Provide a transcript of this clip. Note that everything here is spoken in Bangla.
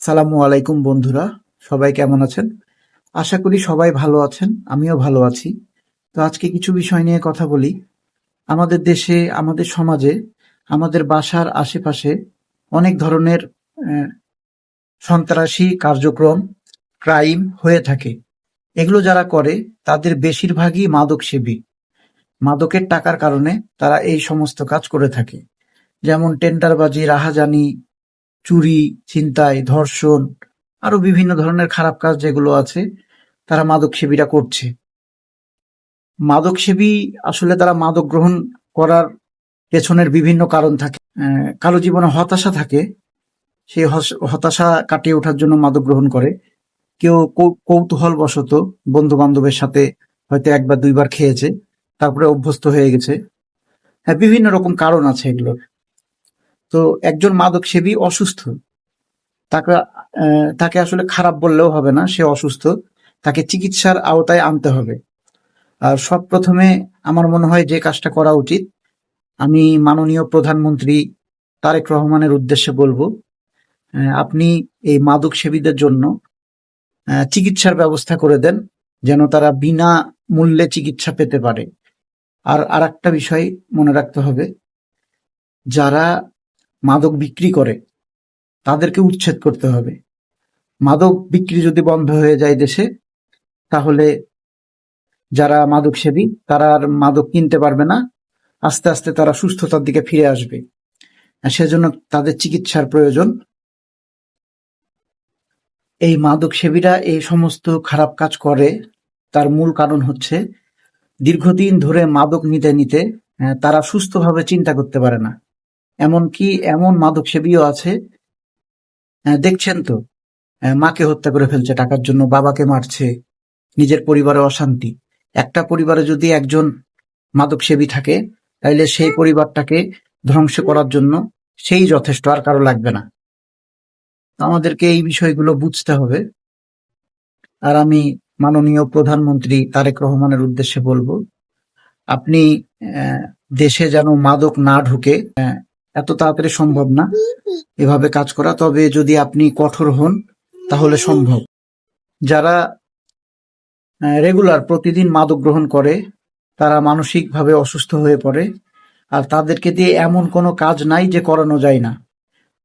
সালামু আলাইকুম বন্ধুরা, সবাই কেমন আছেন? আশা করি সবাই ভালো আছেন, আমিও ভালো আছি। তো আজকে কিছু বিষয় নিয়ে কথা বলি। আমাদের দেশে, আমাদের সমাজে, আমাদের বাসার আশেপাশে অনেক ধরনের আহ, সন্ত্রাসী কার্যক্রম, ক্রাইম হয়ে থাকে। এগুলো যারা করে তাদের বেশিরভাগই মাদকসেবী। মাদকের টাকার কারণে তারা এই সমস্ত কাজ করে থাকে। যেমন টেন্ডারবাজি, রাহাজানি, চুরি, ছিনতাই, ধর্ষণ, আরো বিভিন্ন ধরনের খারাপ কাজ যেগুলো আছে তারা মাদকসেবীরা করছে। মাদকসেবী আসলে তারা মাদক গ্রহণ করার পেছনের বিভিন্ন কারণ থাকে। কারো জীবনে হতাশা থাকে, সেই হতাশা কাটিয়ে ওঠার জন্য মাদক গ্রহণ করে। কেউ কৌতূহল বশত বন্ধু বান্ধবের সাথে হয়তো একবার দুইবার খেয়েছে, তারপরে অভ্যস্ত হয়ে গেছে। হ্যাঁ, বিভিন্ন রকম কারণ আছে এগুলোর। তো একজন মাদকসেবী অসুস্থ, তাকে তাকে আসলে খারাপ বললেও হবে না, সে অসুস্থ। তাকে চিকিৎসার আওতায় আনতে হবে। আর সব প্রথমে আমার মনে হয় যে কাজটা করা উচিত, আমি মাননীয় প্রধানমন্ত্রী তারেক রহমানের উদ্দেশ্যে বলবো, আপনি এই মাদক সেবীদের জন্য চিকিৎসার ব্যবস্থা করে দেন, যেন তারা বিনা মূল্যে চিকিৎসা পেতে পারে। আর আরেকটা বিষয় মনে রাখতে হবে, যারা মাদক বিক্রি করে তাদেরকে উচ্ছেদ করতে হবে। মাদক বিক্রি যদি বন্ধ হয়ে যায় দেশে, তাহলে যারা মাদক সেবী তারা আর মাদক কিনতে পারবে না। আস্তে আস্তে তারা সুস্থতার দিকে ফিরে আসবে। সেজন্য তাদের চিকিৎসার প্রয়োজন। এই মাদক সেবীরা এই সমস্ত খারাপ কাজ করে, তার মূল কারণ হচ্ছে দীর্ঘদিন ধরে মাদক নিতে নিতে তারা সুস্থভাবে চিন্তা করতে পারে না। এমনকি এমন মাদক সেবীও আছে, দেখছেন তো, মাকে হত্যা করে ফেলছে টাকার জন্য, বাবাকে মারছে, নিজের পরিবারে অশান্তি। একটা পরিবারে যদি একজন মাদক সেবী থাকে, তাইলে সেই পরিবারটাকে ধ্বংস করার জন্য সেই যথেষ্ট, আর কারো লাগবে না। আমাদেরকে এই বিষয়গুলো বুঝতে হবে। আর আমি মাননীয় প্রধানমন্ত্রী তারেক রহমানের উদ্দেশ্যে বলবো, আপনি আহ, দেশে যেন মাদক না ঢুকে, এত তাড়াতাড়ি সম্ভব না এভাবে কাজ করা, তবে যদি আপনি কঠোর হন তাহলে সম্ভব। যারা রেগুলার প্রতিদিন মাদক গ্রহণ করে তারা মানসিকভাবে অসুস্থ হয়ে পড়ে, আর তাদেরকে দিয়ে এমন কোনো কাজ নাই যে করানো যায় না।